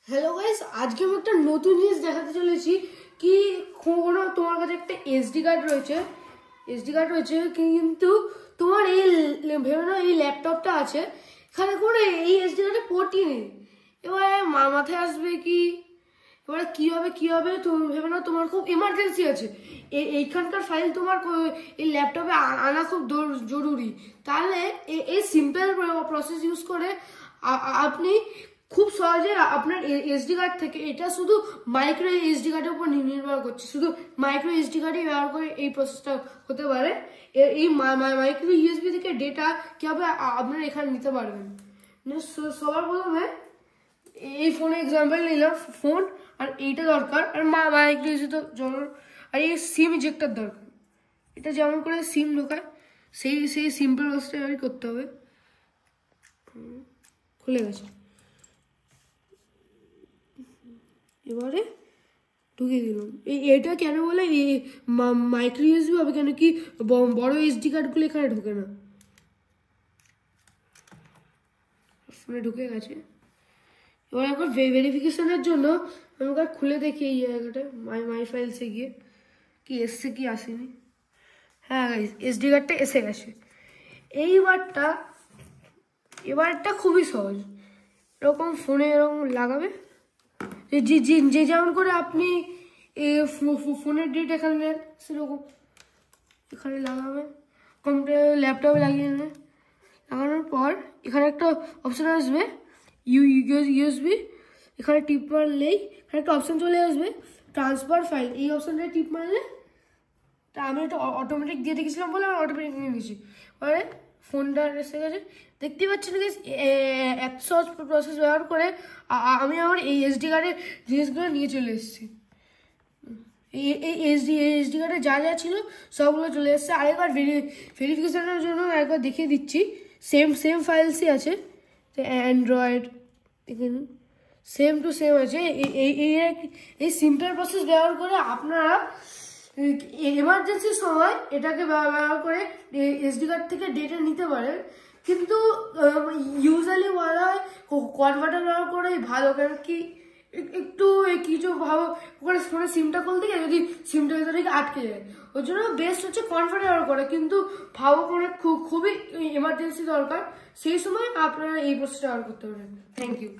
Hello guys, আজকে আমি একটা নতুন জিনিস দেখাতে চলেছি কি কোনো তোমার কাছে একটা এসডি কার্ড রয়েছে কিন্তু তোমার এই ভেবে নাও এই ল্যাপটপটা আছে, এখানে কোনো এই এসডি কার্ডে পোর্টই নেই। এবারে মাথায় আসবে কি এবারে কি হবে তুমি ভেবে নাও তোমার খুব ইমার্জেন্সি আছে, এইখানকার ফাইল তোমার এই ল্যাপটপে আনা খুব জরুরি। তাহলে এই সিম্পল প্রসেস ইউজ করে আপনি খুব সহজে আপনার এসডি কার্ড থেকে, এটা শুধু মাইক্রো এসডি কার্ডের উপর নির্ভর করছে, শুধু মাইক্রো এসডি কার্ডই ব্যবহার করে এই প্রসেসটা হতে পারে। এই মাইক্রো ইউএসবি থেকে ডেটা কিভাবে আপনারা এখানে নিতে পারবেন। সবার প্রথমে এই ফোনে এক্সাম্পল নিলাম, ফোন আর এইটা দরকার, আর মাইক্রো ইউএসবি তো জরুর, আর এই সিম ইজেক্টর দরকার। এটা যেমন করে সিম ঢোকায় সেই সিম্পল প্রসেসটা করতে হবে। খুলে গেছে, এবারে ঢুকিয়ে দিলাম। এটা কেন বলে মাইক্রো ইউএসবি হবে, কেন কি বড় এসডি কার্ডগুলো এখানে ঢোকে না। ফোনে ঢুকে গেছে। এবার একবার ভেরিফিকেশনের জন্য আমি একবার খুলে দেখি এই জায়গাটা মাই ফাইলসে গিয়ে কি এসছে কি আসেনি। হ্যাঁ গাইস, এসডি কার্ডটা এসে গেছে। এবারটা খুবই সহজ। এরকম ফোনে এরকম লাগাবে, যে যেমন করে আপনি ফোনের ডেট এখানে নেন সেরকম এখানে লাগাবেন, কম্পিউটার ল্যাপটপে লাগিয়ে নেন। লাগানোর পর এখানে একটা অপশান আসবে ইউএসবি, এখানে টিপ মারলেই এখানে একটা অপশান চলে আসবে ট্রান্সফার ফাইল। এই অপশানটা টিপ মারলে, তা আমি একটা অটোমেটিক দিয়ে রেখেছিলাম বলে আমি অটোমেটিক নিয়ে নিয়েছি। এবারে ফোনটা এসে গেছে, দেখতে পাচ্ছেন এত সহজ প্রসেস ব্যবহার করে আমি আমার এই এসডি কার্ডের জিনিসগুলো নিয়ে চলে এসেছি। এই এসডি কার্ডে যা যা ছিল সবগুলো চলে এসছে। আরেকবার ভেরিফিকেশনের জন্য একবার দেখিয়ে দিচ্ছি, সেম ফাইলসই আছে। তো অ্যান্ড্রয়েড এখানে সেম টু সেম আছে। এই সিম্পল প্রসেস ব্যবহার করে আপনারা এমার্জেন্সির সময় এটাকে ব্যবহার করে এসডি কার্ড থেকে ডেটা নিতে পারেন। কিন্তু ইউজুয়ালি বলা হয় কনভার্টার ব্যবহার করেই ভালো, কেন কি একটু কিছু ভাবো ওখানে ফোনে সিমটা খুলতে গিয়ে যদি সিমটা ভেতরে আটকে যায়, ওই জন্য বেস্ট হচ্ছে কনভার্টার ব্যবহার করা। কিন্তু ভাবো কোনো খুবই এমার্জেন্সি দরকার, সেই সময় আপনারা এই প্রসেসটা ব্যবহার করতে পারেন। Thank you.